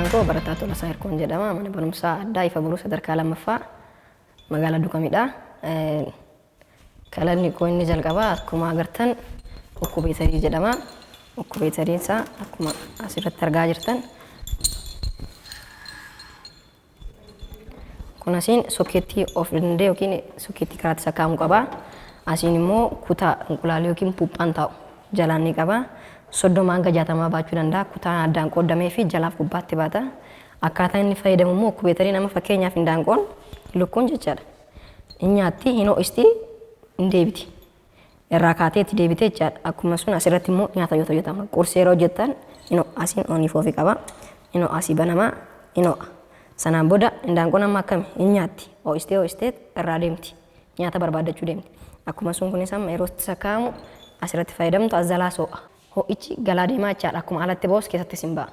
Maqaan koo Barataa Tolasaa Hirkoon jedhama. Mana barumsaa addaa Ifa Boruu sadarkaa lammaffaa magaalaa Dukamidha. Kalaqni koo inni jalqabaa akkuma agartan okkubeetarii jedhama. Okkubeetariin isaa akkuma asirratti argaa jirtan. Kun asiin sokkeettii of danda'e yookiin sokkeettii karaatti sakkaa'amu qaba. Asiin immoo kutaa inqulaalii yookiin puuphaan taa'u jalaan ni qaba. 30 hanga 60 baachuu danda'a. Kutaan addaan qoodamee fi jalaaf gubbaatti baata. Akkaataa inni fayyadamu immoo okkubeetarii nama fakkeenyaaf hindaanqoon lukkuun jechaadha. Inni nyaatti hin ho'isti hin deebiti. Irraa kaatee itti deebitee jechaadha. Akkuma sun asirratti immoo nyaata yoo hojjetama. Qursii yeroo hojjettan inni asiin ooniif ofii qaba. Inni asii banamaa inni ho'a. Sanaan booda hindaanqoon amma akkami hin nyaatti. Ho'istee irraa deemti. Nyaata barbaadachuu deemti. Akkuma sun kunis amma yeroo itti sakkaa'amu asirratti fayyadamtu as jalaa so'a. Ho'ichi galaa deemaa jechaadha. Akkuma alatti ba'us keessattis hin ba'a.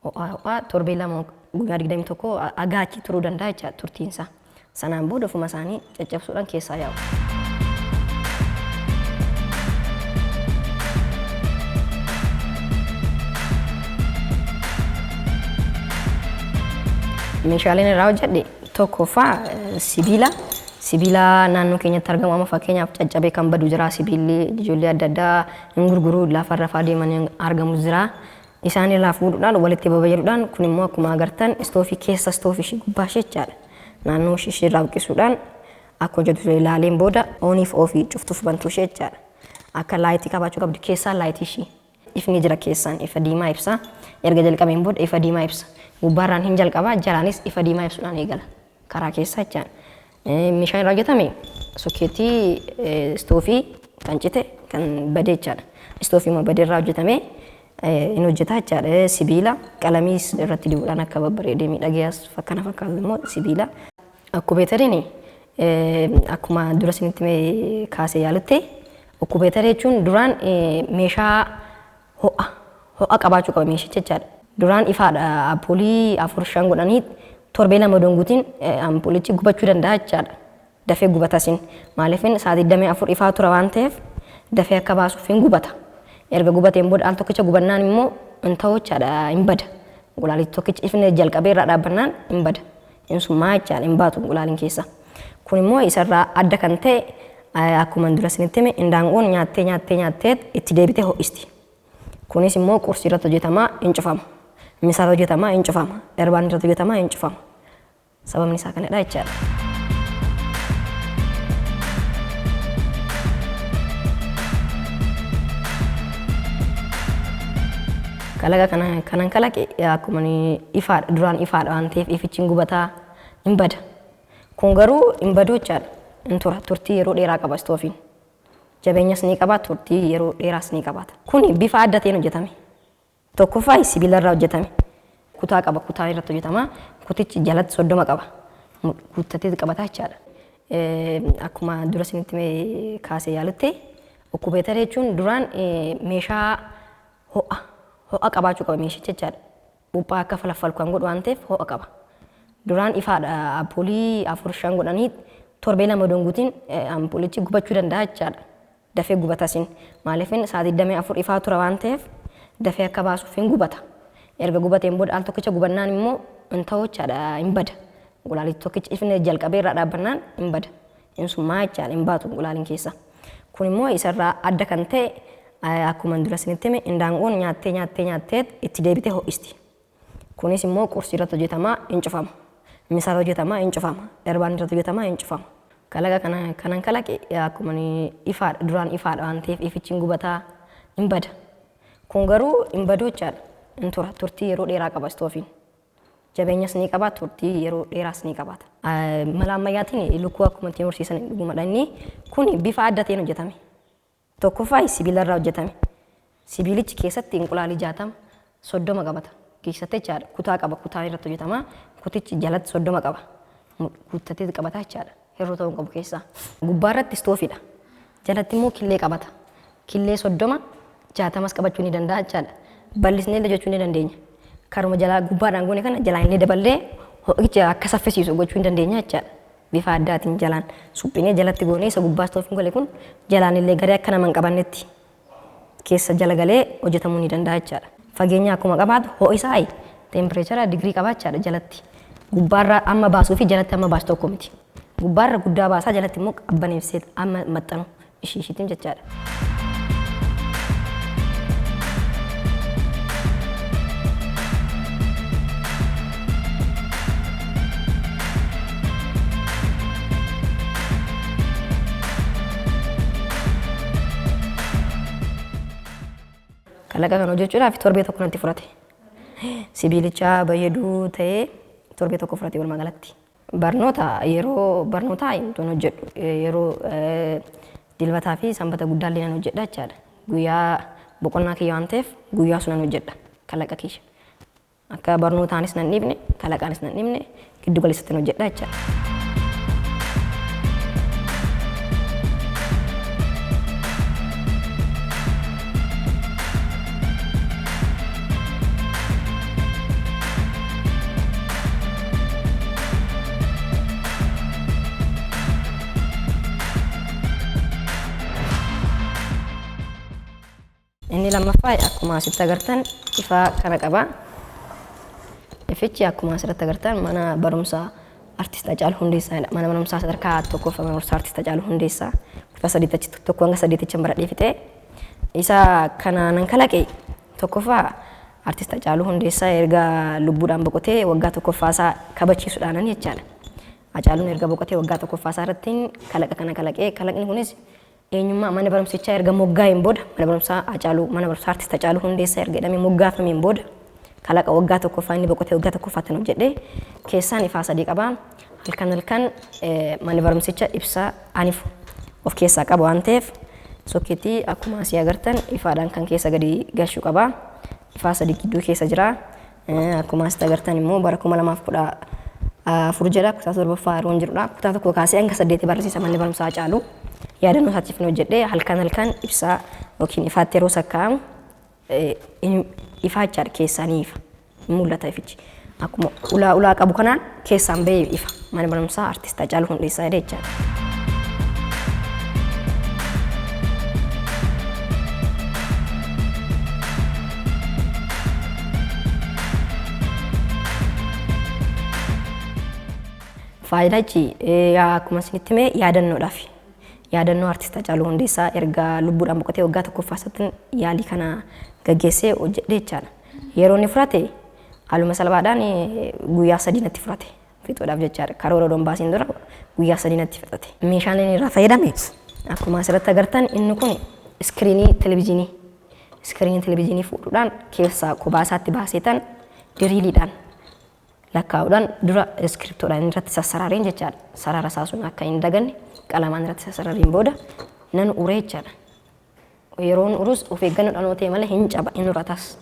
Ho'aa torbee lama guyyaa 21 agaachi turuu danda'a jechaadha turtiinsaa. Sanaan booda ofuma isaanii caccabsuudhaan keessaa yaa'u. Meeshaaleen irraa hojjedhe tokkoffaa sibiila. Sibiila naannoo keenyatti argamu amma fakkeenyaaf caccabee kan badu jira. Sibiilli ijoollee adda addaa hin gurguru lafarra fa'aa deemanii argamu jira. Isaan irraa fuudhuudhaan walitti babayyaduudhaan kun immoo akkuma agartan istoofii keessa istoofii ishee gubbaa ishee jechaadha. Naannoo ishee irraa buqqisuudhaan akka hojjetu ilaaleen booda ooniif ofii cuftuuf bantuu ishee jechaadha. Akka laayitii qabaachuu qabdi keessaan laayitii ishee. Ifni jira keessaan ifa diimaa ibsa. Erga jalqabeen booda ifa diimaa ibsa. Gubbaarraan hin jalqabaa jalaanis ifa diimaa ibsuudhaan eegala. Karaa keessaa jechaadha. Meeshaan irraa hojjetame sokkeettii istoofii kan cite kan badee jechaadha. Istoofii immoo badee irraa hojjetame inni hojjetaa jechaadha. Sibiila qalamiis irratti dibuudhaan akka babbareedee miidhagees fakkana fakkaatu immoo sibiila. Okkubeetariin akkuma dura isinitti kaasee yaalutti okkubeetarii jechuun duraan meeshaa ho'a qabaachuu qaba meeshicha jechaadha. Duraan ifaadha ampuulii 4-5 godhanii torbee lama donguutiin ampuulichi gubachuu danda'a jechaadha. Dafee gubatasin maaliifin sa'aatii 24 ifaa tura waan ta'eef dafee akka baasuuf hin gubata. Erga gubateen booda al tokkicha gubannaan immoo hin ta'u jechaadha hin bada. Inqulaalichi tokkichi ifni jalqabee irraa dhaabbannaan hin bada. Insummaa jechaadha hin baatu inqulaaliin keessa. Kun immoo isarraa adda kan ta'e akkuma dura isinitti hime hindaanqoon nyaattee itti deebitee ho'isti. Kunis immoo qursii irratti hojjetamaa hin cufama. Misaarra hojjetamaa hin cufama. Darbaan irratti hojjetamaa hin cufama. Sababni isaa kanadha jechaadha. Kalaqa kanan kalaqe akkuma ifaadha duraan ifaadha waan ta'eef ifichi hin gubataa hin bada. Kun garuu hin badu jechaadha. Hin tura turtii yeroo dheeraa qaba istoofiin. Jabeenyas ni qaba turtii yeroo dheeraas ni qabaata. Kun bifa adda ta'een hojjetame. Tokkoffaa sibiila irraa hojjetame. Kutaa qaba kutaa irratti hojjetama. Kutichi jalatti 30 qaba. Guuttatee qabataa jechaadha. Akkuma dura isinitti kaasee yaalutti okkubeetarii jechuun duraan meeshaa ho'a qabaachuu qaba meeshicha jechaadha. Buuphaa akka falaffal kan godhu waan ta'eef ho'a qaba. Duraan ifaadha ampuulii 4-5 godhanii torbee lama donguutiin ampuulichi gubachuu danda'a jechaadha. Dafee gubatasin maaliifin sa'aatii 24 ifaa tura waan ta'eef dafee akka baasuuf hin gubata. Erga gubateen booda al tokkicha gubannaan immoo hin ta'u jechaadha hin bada. Inqulaalichi tokkichi ifni jalqabee irraa dhaabbannaan hin bada. Insummaa jechaadha hin baatu inqulaaliin keessa. Kun immoo isarraa adda kan ta'e akkuma dura isinitti hime hindaanqoon nyaattee itti deebitee ho'isti. Kunis immoo qursii irratti hojjetamaa hin cufama. Misaarra hojjetamaa hin cufama. Darbaan irratti hojjetamaa hin cufama. Kalaqa kanan kalaqe akkuma ifaadha duraan ifaadha waan ta'eef ifichi hin gubataa hin bada. Kun garuu hin badu jechaadha. Hin tura turtii yeroo dheeraa qaba istoofiin. Jabeenyas ni qaba turtii yeroo dheeraas ni qabaata. Mala ammayyaatiin lukkuu akkuma ittiin horsiisan dhugumadha inni kun bifa adda ta'een hojjetame. Tokkoffaa sibiila irraa hojjetame. Sibiilichi keessatti inqulaalii 60 qabata. Keessatti jechaadha kutaa qaba kutaa irratti hojjetama. Kutichi jalatti 30 qaba. Guuttatee qabataa jechaadha. Hirruu ta'uu qabu keessaa. Gubbaarratti istoofiidha. Jalatti immoo killee qabata. Killee 30 60 qabachuu ni danda'a jechaadha. Bal'isnee hojjechuu ni dandeenya. Karuma jalaa gubbaadhaan goone kana jalaan illee daballee ho'icha akka saffisiisu gochuu ni dandeenya jechaadha. Bifa addaatiin jalaan suphinee jalatti goonee isa gubbaa istoofiin gole kun jalaan illee garee akka nama hin qabannetti keessa jala galee hojjetamuu ni danda'a jechaadha. Fageenya akkuma qabaatu ho'isaa Tempereechara digirii qabaachaadha jalatti. Gubbaarra amma baasuu fi jalatti amma baasu tokko miti. Gubbaarra guddaa baasaa jalatti immoo qabbaneessee amma maxxanu ishiitiin jechaadha. Kalaqa kan hojjechuudhaaf torbee tokko natti fudhate. Sibiilicha bayyaduu ta'ee torbee tokko fudhate walumaa galatti. Yeroo barnootaa intoon hojjedhu yeroo dilbataa fi sanbata guddaallee nan hojjedha jechaadha. Guyyaa boqonnaa kiyya waan ta'eef guyyaa sunan hojjedha kalaqa kiyya. Akka barnootaanis nan dhiibne kalaqaanis nan dhiibne giddu galeessatti hojjedha jechaadha. Inni lammaffaa akkuma asitti agartan ifaa kana qaba. Ifichi akkuma asirratti agartan mana barumsaa artist Hacaaluu Hundeessaadha. Mana barumsaa sadarkaa tokkoffaa mana barumsaa artist Hacaaluu Hundeessaa kutaa sadiitti tokko hanga saddeetitti baradhee fixee isa kana nan kalaqe tokkoffaa artist Hacaaluu Hundeessaa erga lubbuudhaan boqotee waggaa tokkoffaasaa kabachiisuudhaan jechaadha. Hacaaluun erga boqotee waggaa tokkoffaasaa irratti kalaqa kana kalaqee kalaqni kunis eenyummaa mana barumsichaa erga moggaa'een booda mana barumsaa Hacaaluu mana barumsaa artist Hacaaluu Hundeessaa erga jedhamee moggaafameen booda kalaqa waggaa tokkoffaa inni boqotee waggaa tokkoffaatti hojjedhee keessaan ifaa sadii qaba. Halkan mana barumsichaa ibsaa anifu of keessaa qaba waan ta'eef sokkeetii akkuma asii agartan ifaadhaan kan keessa gadi galchuu qaba. Ifaa sadii gidduu keessa jira. Akkuma asitti agartan immoo bara 2014 jedha kutaa torbaffaa yeroon jirudha. Kutaa tokko kaasee hanga 8 barsiisa manni barumsaa Hacaaluu. Yaadannoo isaatiif hojjedhee halkan ibsaa yookiin ifaatti yeroo sakkaa'amu ifaa jechaadha keessaan ifa mul'ata ifichi. Akkuma ulaa qabu kanaan keessaan bahee ifa mana barumsaa artist Hacaaluu Hundeessaa jechaadha. Faayidaa ichi akkuma isinitti himee yaadannoodhaaf. Yaadannoo artist Hacaaluu Hundeessaa erga lubbuudhaan boqotee waggaa tokkoffaatti yaalii kana gaggeessee hojjedhee jechaadha. Yeroo inni fudhate haaluma salphaadhaan guyyaa sadii natti fudhate fixuudhaaf jechaadha. Karoora odoon baasiin dura guyyaa sadii natti fudhate. Meeshaan inni irraa fayyadame akkuma asirratti agartan inni kun iskiriinii televezyiinii fuudhuudhaan keessaa kophaa isaatti baaseetan diriiliidhaan lakkaa'uudhaan dura iskiriptoodhaan irratti sassaraareen jechaadha. Sarara isaa sun akka hin daganne qalamaan irratti sassaraareen booda nan uree jechaadha. Yeroon urus of eeggannoodhaan yoo ta'e malee hin caba hin uratas.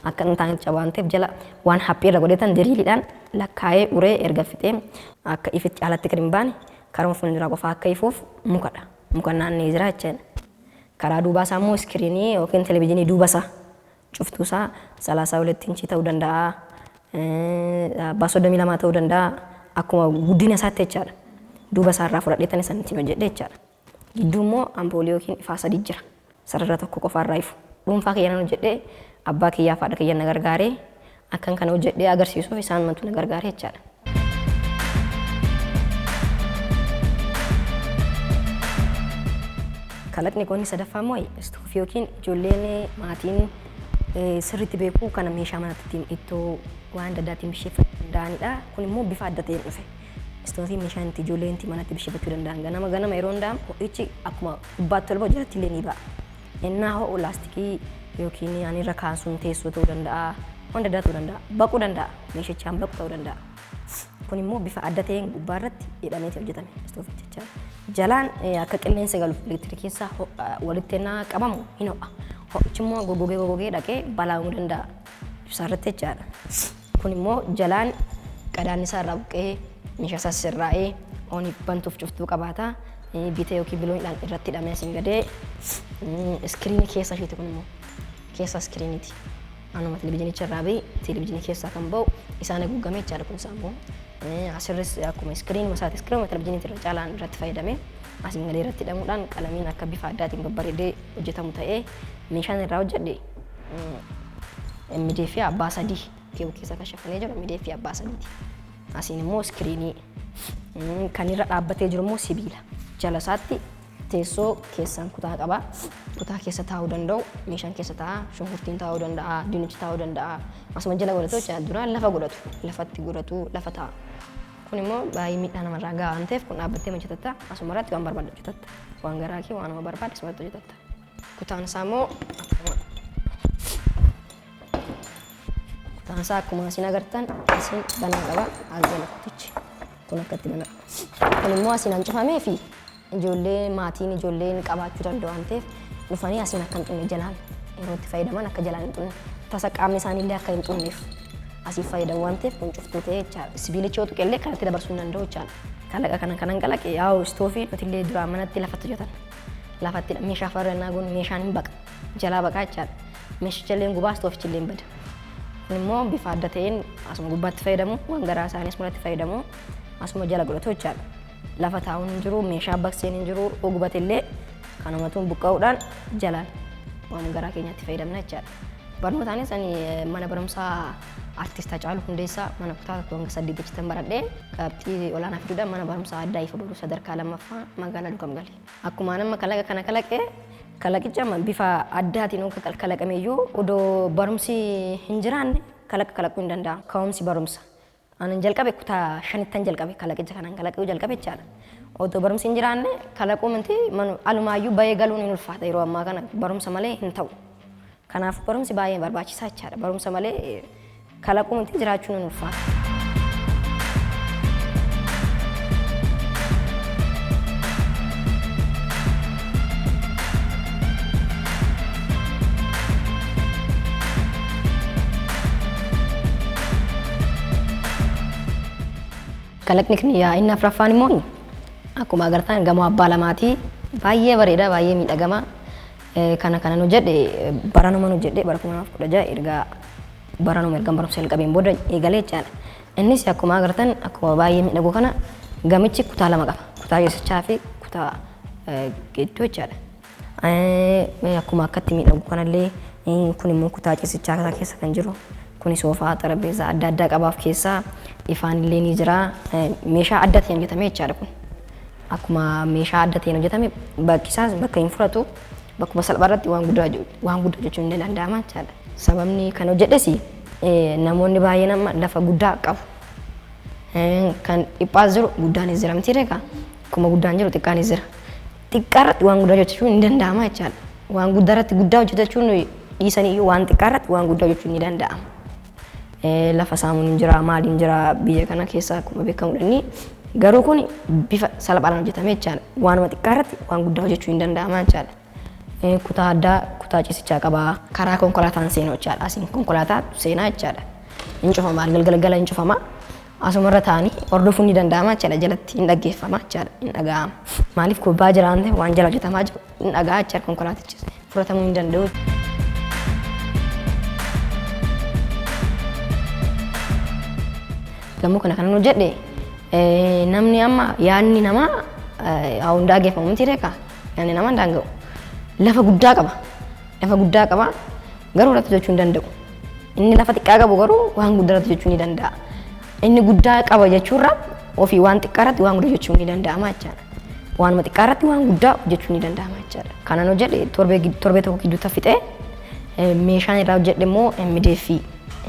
Akka hin taane caba waan ta'eef jala waan haphii irra godhetan diriiliidhaan lakkaa'ee uree erga fixee akka ifitti alatti gadi hin baane karaa fuulduraa qofa akka ifuuf mukadha. Muka naannee jira jechaadha. Karaa duubaa isaa immoo iskiriinii yookiin televezyiinii duuba isaa cuftuu isaa 32 inchii ta'uu danda'a. Baasoddomii lamaa ta'uu danda'a. Akkuma guddina isaatti jechaadha. Duuba isaa irraa fudhadheetan isaan ittiin hojjedhe jechaadha. Gidduu immoo ampoolii yookiin ifaa sadii jira. Sarara tokko qofa irraa ifu. Dhuunfaa kiyyaan hojjedhee abbaa kiyyaa fi haadha kiyyan na gargaaree akkan kana hojjedhee agarsiisuuf isaan mantu na gargaaree jechaadha. Kalaqni qoonni sadaffaa immoo istoofii yookiin ijoolleen maatiin sirriitti beekuu kana meeshaa manatti ittoo waan adda addaatiin bisheeffachuu danda'anidha. Kun immoo bifa adda ta'een dhufe. Istoofiin meeshaan itti ijoolleen manatti bisheeffachuu danda'an ganama yeroo hundaamu ho'ichi akkuma gubbaatti ol ba'u jalatti illee ni ba'a. Innaa ho'u laastikii yookiin ani irra kaasuun teessoo ta'uu danda'a. Waan adda addaa ta'uu danda'a. Baquu danda'a. Meeshichaan baqu ta'uu danda'a. Kun immoo bifa adda ta'een gubbaa irratti hidhamee hojjetame istoofichi jechaadha. Jalaan akka qilleensa galuuf elektirikiinsa walitti ennaa qabamu hin ho'a. Ho'ichi immoo gogogee dhaqee balaa'uu danda'a. Ibsaa irratti jechaadha. Kun immoo jalaan qadaan isaa irraa buqqee meeshaa isaa sirraa'ee ooni bantuuf cuftuu qabaata. Bitee yookiin bilooniidhaan irratti hidhamee asiin gadee iskiriinii keessa isheeti kun immoo keessa iskiriiniiti. Anuma televezyiinicha irraa ba'ee televezyiinii keessaa kan ba'u isaan haguugamee jechaadha kun isaa immoo asirris akkuma iskiriinii masaati iskiriinii televezyiiniiti irra caalaan irratti fayyadamee asiin gadee irratti hidhamuudhaan qalamiin akka bifa addaatiin babbareedee hojjetamu ta'ee meeshaan irraa hojjedhe MDF abbaa sadii keessa kashafamee jiru miidiyaa abbaa saniiti. Asiin immoo iskiriinii kan irra dhaabbatee jiru immoo sibiila. Jala isaatti teessoo keessaan kutaa qaba. Kutaa keessa taa'uu danda'u, meeshaan keessa taa'a, shunkurtiin taa'uu danda'a, dinnichi taa'uu danda'a. Asuma jala godhatu jechuudha. Duraan lafa godhatu, lafatti godhatu, lafa taa'a. Kun immoo baay'ee miidhaa namarraa gahaa waan ta'eef kun dhaabbattee hojjetatta. Asuma irratti waan barbaadde hojjetatta. Waan garaa kee waan nama barbaade asuma irratti hojjetatta. Kutaan isaa immoo kutaan isaa akkuma asiin agartan asiin banaa qaba. As jala kutichi kun akkatti banaa. Kun immoo asiin hancufamee fi ijoollee maatiin ijoolleen qabaachuu danda'u waan ta'eef dhufanii asiin akka hin xunne jalaan yeroo itti fayyadaman akka jalaan hin xunne tasa qaamni isaaniillee akka hin xunneef asiif fayyadamu waan ta'eef kun cuftuu ta'ee jechaadha. Sibiilichi yoo tuqellee kanatti dabarsuu hin danda'u jechaadha. Kalaqa kana kanan kalaqe yaa'u istoofii nutillee duraa manatti lafatti hojjetan. Lafatti meeshaa farrannaa kun meeshaan hin baqa jalaa baqaa jechaadha. Meeshichallee gubaa istoofichillee hin bada. Kun immoo bifa adda ta'een asuma gubbaatti fayyadamu waan garaa isaanii asumatti fayyadamu asuma jala godhatu jechaadha. Lafa taa'uun hin jiru meeshaa baqseen hin jiru ogubatillee kanumatuun buqqa'uudhaan jalaan waan garaa keenyatti fayyadamna jechaadha. Barnootaanis ani mana barumsaa artist Hacaaluu Hundeessaa mana kutaa hanga 8 baradhee qabxii olaanaa fiduudhaan mana barumsaa addaa ifa baruu sadarkaa lammaffaa magaalaa Dukam gale. Akkuma nama kalaqa kana kalaqee kalaqicha bifa addaatiin akka kalaqameeyyuu odoo barumsi hin jiraanne kalaqa kalaquu hin danda'amu. Ka'umsi barumsa. Ani jalqabe kutaa 5 jalqabe kalaqicha kanan kalaquu jalqabe jechaadha. Odoo barumsi hin jiraanne kalaquu miti alumaayyuu bahee galuun hin ulfaata yeroo ammaa kana barumsa malee hin ta'u. Kanaaf barumsi baay'ee barbaachisaa jechaadha. Barumsa malee kalaquu miti jiraachuun hin ulfaata. Kalaqni kiyyaa inni afuraffaan immoo akkuma agartan gamoo abbaa lamaati. Baay'ee bareeda, baay'ee miidhagama. Kana nu jedhe baranuma nu jedhe bara 2016 erga baranuma erga barumsa jalqabeen booda eegalee jechaadha. Innis akkuma agartan akkuma baay'ee miidhagu kana gamichi kutaa lama qaba. Kutaa keessichaa fi kutaa gidduu jechaadha. Akkuma akkatti miidhagu kanallee kun immoo kutaa keessichaa keessa kan jiru. Kuni soofaa xarabeezaa adda addaa qabaaf keessaa ifaan illee ni jira. Meeshaa adda ta'een hojjetame jechaadha kun. Akkuma meeshaa adda ta'een hojjetame bakkisaas bakka hin fudhatu. Bakkuma salphaarratti waan guddaa jechuun ni danda'ama jechaadha. Sababni kan hojjedhes namoonni baay'een amma lafa guddaa qabu. Kan dhiphaas jiru guddaanis jira miti reekaa. Akkuma guddaan jiru xiqqaanis jira. Xiqqaarratti waan guddaa hojjechuun ni danda'ama jechaadha. Waan guddaarratti guddaa hojjechuun dhiisanii iyyuu waan xiqqaarratti waan guddaa hojjechuun ni danda'ama. Lafa saamuun hin jira, maaliin jira biyya kana keessa akkuma beekamudha. Garuu kun bifa salphaadhaan hojjetame jechaadha. Waanuma xiqqaarratti waan guddaa hojjechuu ni danda'ama jechaadha. Kutaa addaa kutaa ciisichaa qaba. Karaa konkolaataan seenuu jechaadha. Asiin konkolaataa seenaa jechaadha. Hin cufama galgala hin cufama. Asumarra taa'anii hordofuun ni danda'ama jechaadha. Jalatti hin dhaggeeffama jechaadha. Hin dhaga'ama. Maaliif gubbaa jiraan ta'e waan jala hojjetamaa jiru hin dhaga'a jechaadha konkolaatichi. Fudhatamuu hin danda'u. Gamoo kana nu jedhe namni amma yaadni namaa hundaa geeffamu miti reekaa. Yaadni namaa daanga'u. Lafa guddaa qaba. Lafa guddaa qaba. Garuu irratti hojjechuu hin danda'u. Inni lafa xiqqaa qabu garuu waan guddaa irratti hojjechuu ni danda'a. Inni guddaa qaba jechuurra ofii waan xiqqaa irratti waan guddaa hojjechuu ni danda'ama jechaadha. Waanuma xiqqaa irratti waan guddaa hojjechuu ni danda'ama jechaadha. Kana nu jedhe torbee tokko gidduutti fixee meeshaan irraa hojjedhe immoo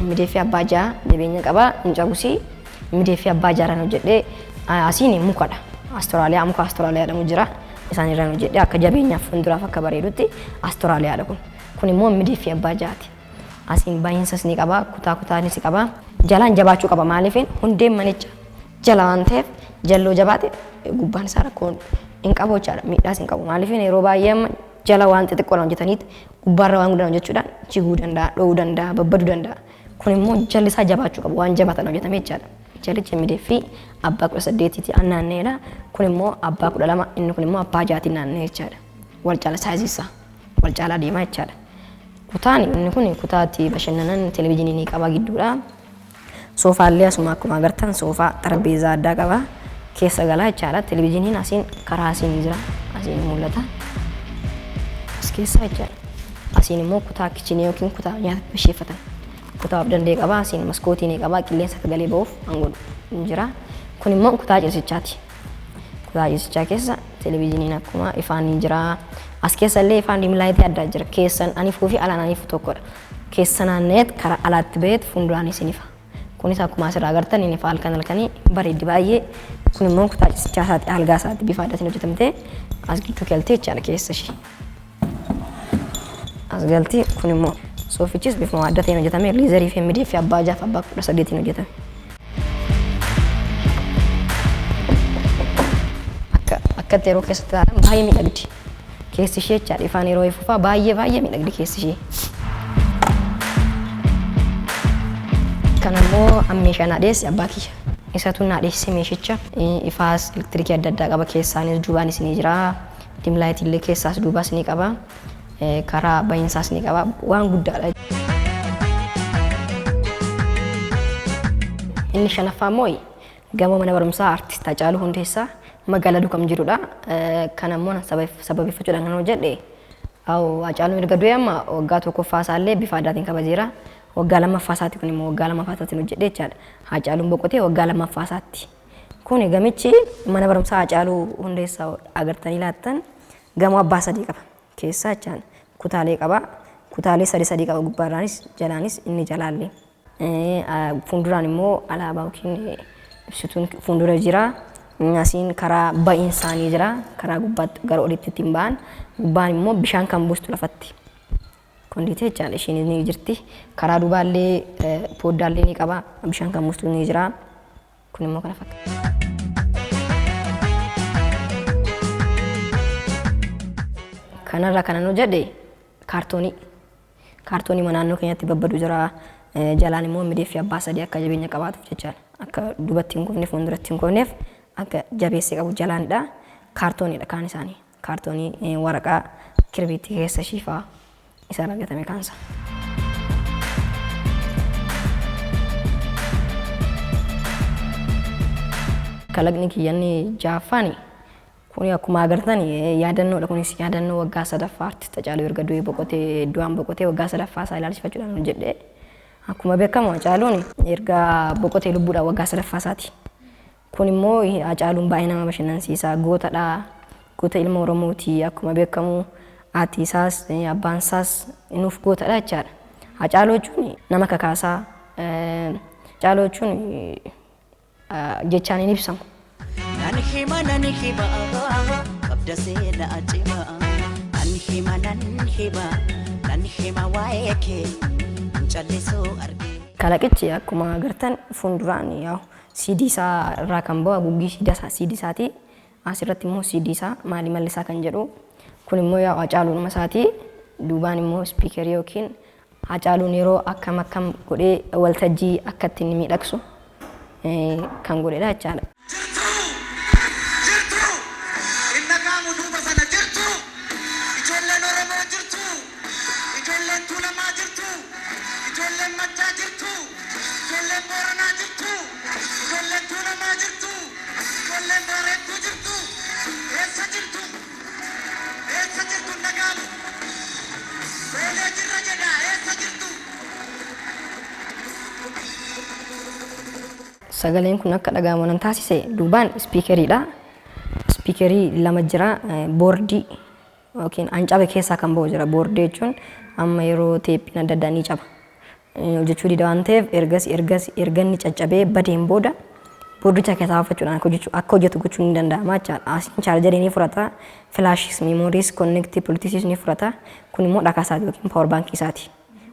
MDF abbaa ja'a jabeenya qaba hin cabusii MDF abbaa jaaraan hojjedhe asiin mukadha. Muka Astiraaliyaa jedhamu jira. Isaan irraa hojjedhe akka jabeenyaaf fuulduraaf akka bareedutti Astiraaliyaadha kun. Kun immoo MDF abbaa ja'aati. Asiin baay'insas ni qaba, kutaanis ni qaba. Jalaan jabaachuu qaba maaliifin hundeen manicha jala waan ta'eef jalloo jabaate gubbaan isaa rakkoo hin qabu jechaadha. Miidhaas hin qabu maaliifin yeroo baay'ee jala waan xixiqqoodhaan hojjetaniit gubbaarra waan guddaan hojjechuudhaan jiguu danda'a, dho'uu danda'a, babbaduu danda'a. Kun immoo jalli isaa jabaachuu qabu waan jabaatan hojjetame jechaadha. Jallichi MDF abbaa 18tti naanneedha. Kun immoo abbaa 12 inni kun immoo abbaa 6tti naannee jechaadha. Wal caala saayizisaa wal caalaa deemaa jechaadha. Kutaan inni kun kutaatti bashannanan televezyiinii ni qaba gidduudha. Soofaallee asuma akkuma agartan soofaa xarabeezaa addaa qaba. Keessa galaa jechaadha. Televezyiiniin asiin karaa asiin jira. Asiin mul'ata. As keessa jechaadha. Asiin immoo kutaa kichinii yookiin kutaa nyaata bisheeffatan. kutaa of danda'e qaba. Asiin maskootii ni qaba. Qilleensa akka galee ba'uuf hangoon ni jira. Kun immoo kutaa ciisichaati. Kutaa ciisichaa keessa televezyiiniin akkuma ifaan ni jira. As keessa illee ifaan diimlaayitii addaa jira. Keessan aniifuu fi alaan aniifu tokkodha. Keessa naanneet karaa alaatti ba'eet fuulduraanis ni ifa. Kunis akkuma asirraa agartan inni ifa halkanii bareeddi baay'ee. Kun immoo kutaa ciisichaa isaati algaa isaati bifa addaatiin hojjetamtee as gidduu galtee jechaadha keessa ishee. As galtii kun immoo soofichis bifuma adda ta'een hojjetame leezarii fi MDF abbaa 6 abbaa 18 hojjetame. Akka yeroo keessatti ilaalan baay'ee miidhagdi. Keessi ishee jechaadha ifaan yeroo ifuufaa baay'ee miidhagdi keessi ishee. Kan immoo meeshaa naadheessi abbaa kiyya. Isatu naadheessi meeshicha ifaas elektirikii adda addaa qaba keessaanis duubaanis ni jira. Diimlaayitii illee keessaas duubaas ni qaba. Karaa baay'insaas ni qaba. Waan guddaadha. Inni shanaffaa immoo gamoo mana barumsaa artist Hacaaluu Hundeessaa magaalaa Dukam jirudha. Kan ammoo sababeeffachuudhaan kan hojjedhe Hacaaluun erga du'ee amma waggaa tokkoffaa isaallee bifa addaatiin kabajeera. Waggaa lammaffaa isaatti kun immoo waggaa lammaffaa isaatiin hojjedhe jechaadha. Hacaaluun boqotee waggaa lammaffaa isaatti. Kun gamichi mana barumsaa Hacaaluu Hundeessaa agartanii laattan gamoo abbaa sadii qaba. Keessaa jechaan kutaalee qaba. Kutaalee sadii qaba gubbaarraanis jalaanis inni jalaallee. Fuulduraan immoo alaabaa yookiin ibsituun fuuldura jira. Asiin karaa ba'iinsaa ni jira. Karaa gubbaatti gara olitti ittiin ba'an. Gubbaan immoo bishaan kan buustu lafatti. Kondiitee jechaadha isheen ni jirti. Karaa duubaallee fooddaallee ni qaba. Bishaan kan buustu ni jira. Kun immoo kana fakkaata. Kanarraa kanan hojjedhe kaartoonii. Kaartoonii naannoo keenyatti babbadu jira. Jalaan immoo MDF abbaa 3 akka jabeenya qabaatuuf jechaadha. Akka duubatti hin kufneef fuulduratti hin kufneef akka jabeessee qabu jalaanidha. Kaartooniidha kaan isaanii. Kaartoonii waraqaa kirbiitti keessa shiifaa isaan argatame kaansa. Kalaqni kiyyanni jaaffaan kun akkuma agartan yaadannoodha. Kunis yaadannoo waggaa 3ffaa artist Hacaaluu erga du'ee boqotee du'aan boqotee waggaa 3ffaa isaa ilaalchifachuudhaan hojjedhe. Akkuma beekamu Hacaaluun erga boqotee lubbuudhaan waggaa 3ffaa isaati. Kun immoo Hacaaluun baay'ee nama bashannansiisa. Gootadha. Goota ilma Oromooti. Akkuma beekamu haati isaas abbaan isaas nuuf gootadha jechaadha. Hacaaluu jechuun nama kakaasaa. Hacaaluu jechuun jechaan hin ibsamu. Nani hima qabda seena ajima. Nani hima waa'ee kee callisoo argee. Kalaqichi akkuma agartan fuulduraan CD isaa irraa kan bahu haguuggii CD isaati. Asirratti immoo CD isaa maalii mallisaa kan jedhu. Kun immoo Hacaaluun isaati. Duubaan immoo spiikerii yookiin Hacaaluun yeroo akkam godhee waltajjii akka ittiin miidhagsu kan godhedha jechaadha. Sagaleen kun akka dhagahamu nan taasise duubaan spiikeriidha. Spiikerii lama jira. Boordii yookiin ancabe keessaa kan bahu jira. Boordii jechuun amma yeroo teeppiin adda addaa ni caba. Hojjechuu dida waan ta'eef erga inni caccabee badeen booda boordicha keessaa baafachuudhaan akka hojjetu gochuun ni danda'ama jechaadha. Asiin chaarjarii ni fudhata. Filaashis, meemooris, konneektii, poliitisiis ni fudhata. Kun immoo dhakaa isaati yookiin paawar baankii isaati.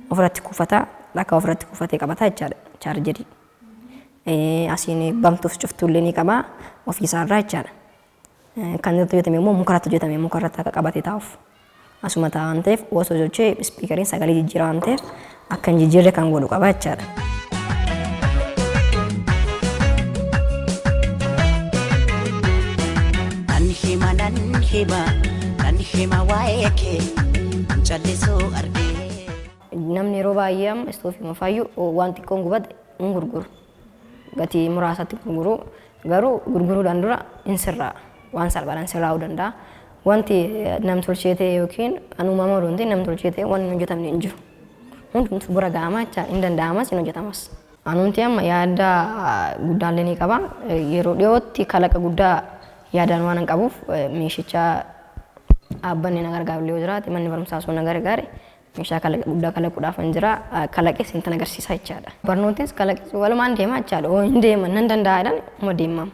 Ofirratti kuufata. Dhakaa ofirratti kuufatee qabata jechaadha chaarjarii. Asiin bamtuuf cuftuullee ni qaba ofiisaarraa jechaadha. Kan irratti hojjetame immoo mukarratti hojjetame mukarratti akka qabatee taa'uuf. Asuma ta'a waan ta'eef osoo hojjechee spiikeriin sagalee jijjiira waan ta'eef akka hin jijjiirre kan godhu qaba jechaadha. Nan hima waa'ee kee callisoo argee. Namni yeroo baay'ee amma istoofii mafaayyuu waan xiqqoon gubate hin gurguru. Gatii muraasatti gurguru. Garuu gurguruudhaan dura hin sirraa. Waan salphaadhaan sirraa'uu danda'a. Wanti nam tolchee ta'e yookiin anuma maruun ta'e nam tolchee ta'e waan hin hojjetamne hin jiru. hundumtu bira ga'ama jecha hin danda'amas hin hojjetamas. Anumti amma yaada guddaallee ni qaba. Yeroo dhiyootti kalaqa guddaa yaadaan waan hin qabuuf meeshicha dhaabbanni na gargaaru yoo jiraate manni barumsaa sun na gargaare meeshaa kalaqa guddaa kalaquudhaaf hin jira kalaqes hin tan agarsiisaa jechaadha. Barnootis kalaqes walumaan deemaa jechaadha. Oo hin deeman nan danda'aadhaan uma deemama.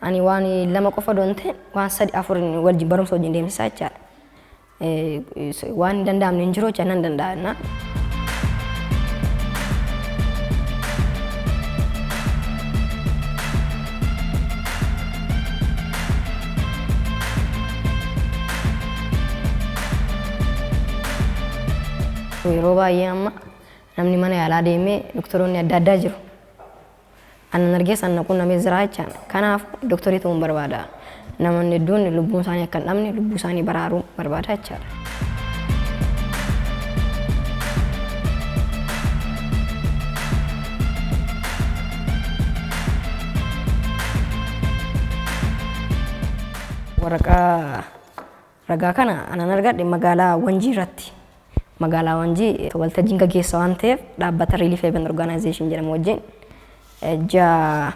Ani waan lama qofa doonte waan sadi afur wajjin barumsa wajjin deemsisaa jechaadha. Waan hin danda'amne hin jiru jecha nan danda'a. Yeroo baay'ee amma namni mana yaalaa deemee doktoroonni adda addaa jiru. Annan argee san naquun namee jira jechaan. Kanaaf doktorii ta'uun barbaada. Namoonni hedduun lubbuun isaanii akka hin dhabne lubbuu isaanii baraaruu barbaada jechaadha. Waraqaa ragaa kana anan argadhe magaalaa Wanjii irratti. Magaalaa Wanjii waltajjiin gaggeessa waan ta'eef dhaabbata Relief Haven Organization jedhamu wajjin ji'a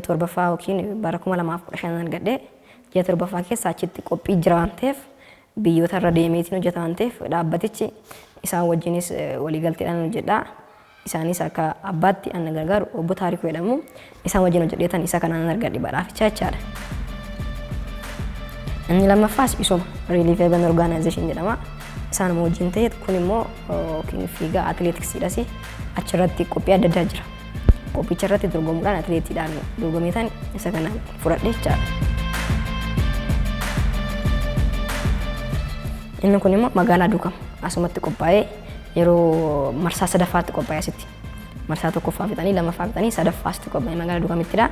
torbaffaa yookiin bara 2015 argadhe ji'a torbaffaa keessa achitti qophii jira waan ta'eef biyyoota irra deemeetiin hojjeta waan ta'eef dhaabbatichi isaan wajjinis waliigalteedhaan hojjedha. Isaanis akka abbaatti ana gargaaru obbo Taarikuu jedhamu isaan wajjin hojjedheetan isa kanaan argadhe badhaaficha jechaadha. Inni lammaffaas isuma Relief Haven Organization jedhama. Isaan wajjin ta'e kun immoo fiigaa atileetiksiidhaas achirratti qophii adda addaa jira. Qophicha irratti dorgomuudhaan atileetiidhaan dorgomeetan isa kana fudhadhe jechaadha. Inni kun immoo magaalaa Duukam asumatti qophaa'ee yeroo marsaa sadaffaatti qophaa'ee asitti. Marsaa tokkoffaa fixanii lammaffaa fixanii sadaffaatti qophaa'ee magaalaa Duukamittidha.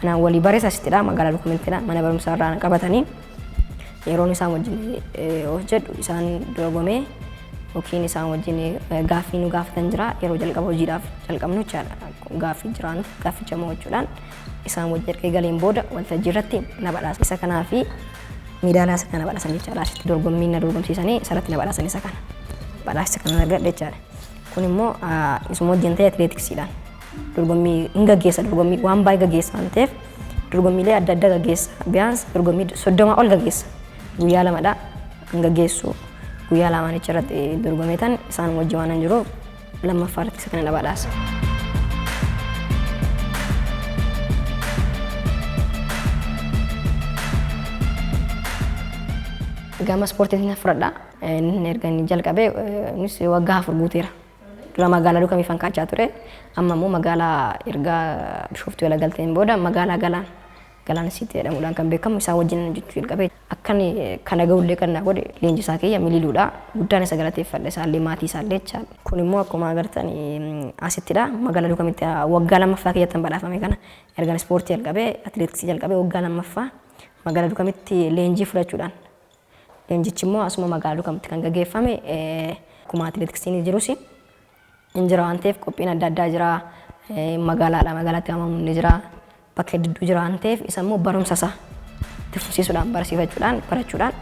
Anaan walii bareessa asittidha magaalaa Duukamittidha mana barumsaa irraa qabatanii yeroon isaan wajjin hojjedhu isaan dorgomee yookiin isaan wajjin gaaffii nu gaafatan jira yeroo jalqaba hojiidhaaf jalqabnu jechaadha. Gaaffii jiraan gaafficha mo'achuudhaan isaan wajjin erga galeen booda waltajjii irratti na badhaasa. Isa kanaa fi miidiyaalee isa kana badhaasan jechaadha. Asitti dorgommii na dorgomsiisanii isarratti na badhaasan isa kana. Badhaasa kana argadhe jechaadha. Kun immoo isuma wajjin ta'e atileetiksiidhaan dorgommii hin gaggeessa dorgommii waan baay'ee gaggeessa waan ta'eef dorgommiilee adda addaa gaggeessa. Biyyaans dorgommii 30 ol gaggeessa. Guyyaa lamadha hin gaggeessu. Guyyaa lamaan irratti dorgomeetan isaan wajjin waan jiruuf lammaffaa irratti isa kana na badhaasa. Gama ispoortiitiin fudhadha. Inni erga inni jalqabee innis waggaa 4 guuteera. Dura magaalaa Duukamii fakkaachaa ture. Amma immoo magaalaa erga Bishooftuu wala galteen booda magaalaa Galaan Siiti jedhamuudhaan kan beekamu isaa wajjin hojjechuu jalqabee. Akkan kana ga'ullee kan naa godhe leenjisaa kiyya mililuudha. Guddaan isa galateeffadha isaallee maatii isaallee jechaadha. Kun immoo akkuma agartan asittidha. Magaalaa Duukamitti waggaa lammaffaa kiyyattan badhaafame kana erga ispoortii jalqabee atileetiksii jalqabee waggaa lammaffaa magaalaa Duukamitti leenjii fudhachuudhaan. Leenjichi immoo asuma magaalaa Duukamitti kan gaggeeffame akkuma atileetiksiin jirus hin jira waan ta'eef qophiin adda addaa jira. Magaalaatti waamamuun ni jira. Bakka hedduu jira waan ta'eef isa immoo barumsa isaa tifsiisuudhaan barsiifachuudhaan barachuudhaan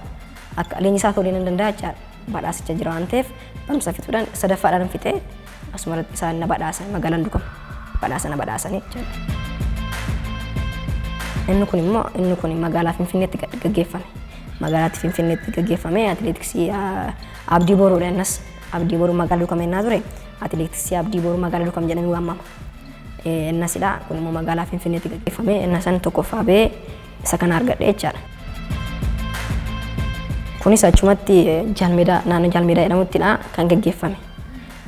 akka leenjisaa ta'uu ni danda'a jechaadha. Badhaasicha jira waan ta'eef barumsa fixuudhaan sadaffaadhaan fixee asumarratti isaan na badhaasan magaalaan Duukam badhaasa na badhaasanii jechaadha. Inni kun magaalaa Finfinneetti gaggeeffame. Magaalaa Finfinneetti gaggeeffame atileetiksii Abdii Boruudha innis Abdii Boruu magaalaa Duukam ennaa ture atileetiksii Abdii Boruu magaalaa Duukam jedhamee waamama. Innasidha kun immoo magaalaa Finfinneetti gaggeeffame innasan tokkoffaa ba'ee isa kana argadhe jechaadha. Kunis achumatti naannoo Jaalmeedaa jedhamuttidha kan gaggeeffame.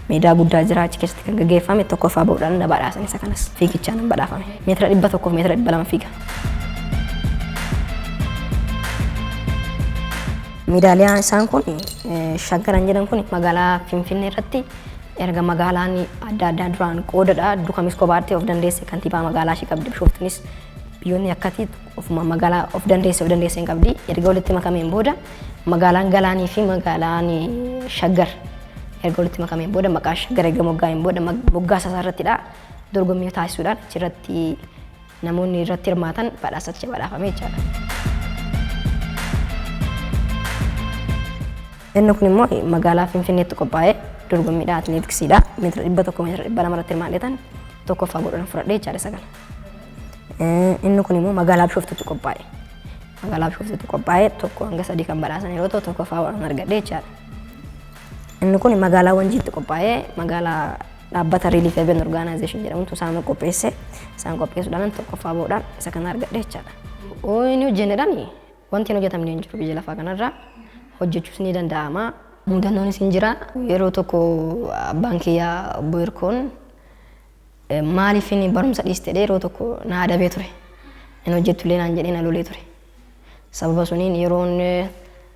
Meedaa guddaa jira achi keessatti kan gaggeeffame tokkoffaa ba'uudhaan na badhaasan isa kanas fiigichaan nan badhaafame. Meetira 100 fi meetira 200 fiiga. Meedaaliyaan isaan kun shaggaran jedhan kun magaalaa Finfinnee irratti erga magaalaan adda addaa duraan qoodadha. Duukamis kophaatti of dandeesse kantiibaa magaalaa ishee qabdi. Bishooftunis biyyoonni akkatti ofuma magaalaa of dandeesse hin qabdi. Erga walitti makameen booda magaalaan Galaanii fi magaalaan Shaggar erga walitti makameen booda maqaa Shaggar erga moggaa'een booda moggaasa isaa irrattidha dorgommii taasisuudhaan achirratti namoonni irratti hirmaatan badhaasatti badhaafame jechaadha. Inni kun immoo magaalaa Finfinneetti qophaa'ee dorgommiidha atileetiksiidha. Meetira 100 meetira 200 irratti hirmaadheetan tokkoffaa godhan fudhadhee jechaadha isa kana. Inni kun immoo magaalaa Bishooftutti qophaa'e. Magaalaa Bishooftutti qophaa'e tokko hanga 3 kan badhaasan yeroo ta'u tokkoffaa godhan argadhee jechaadha. Inni kun magaalaa Wanjiitti qophaa'e magaalaa dhaabbata Relief Event Organization jedhamutu isaan qopheesse. Isaan qopheessuudhaan tokkoffaa godhan isa kana argadhee jechaadha. Inni hojjennedhaan wanti hin hojjetamne hin jiru biyya lafaa kanarra hojjechuus ni danda'ama. Mudannoonis hin jira. Yeroo tokko abbaan kiyyaa obbo Hirkoon maaliif inni barumsa dhiistee yeroo tokko na adabee ture. Inni hojjettullee naan jedhee na lolee ture. Sababa suniin yeroon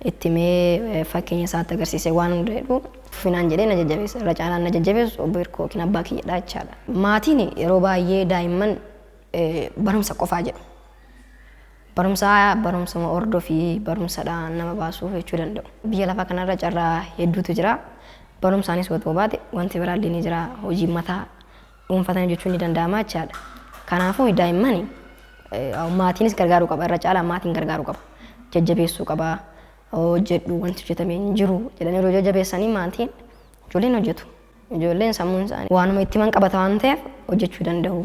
itti mee fakkeenya isaatti agarsiisee waan hunda jedhu finaan jedhee na jajjabeessa. Irra caalaan na jajjabeessu obbo Hirkoo yookiin abbaa kiyyaadha jechaadha. Maatiin yeroo baay'ee daa'imman barumsa qofaa jedhu. Barumsa hordofii barumsadhaan nama baasuuf jechuu danda'u. Biyya lafaa kanarra carraa hedduutu jira. Barumsaanis yoo baate wanti biraallee ni jira. Hojii mataa dhuunfatanii jechuun ni danda'ama jechaadha. Kanaafuu daa'imman maatiinis gargaaruu qaba. Irra caalaan maatiin gargaaruu qaba. Jajjabeessuu qaba. Hojjedhu wanti hojjetamee hin jiru jedhanii yeroo jajjabeessanii maatiin ijoolleen hojjetu. Ijoolleen sammuun isaanii waanuma itti man qabata waan ta'eef hojjechuu danda'u.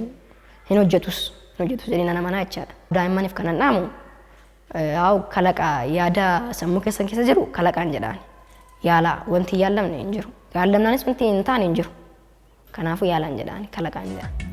Hin hojjetus jedhanii nama manaa jechaadha. Daa'immaniif kanan dhaamu kalaqa yaada sammuu keessa jiru kalaqaan jedhaan. Yaala wanti yaallamne hin jiru. Yaallamnaanis wanti hin taane hin jiru. Kanaafuu yaalaan jedhaan kalaqaan jedhaan.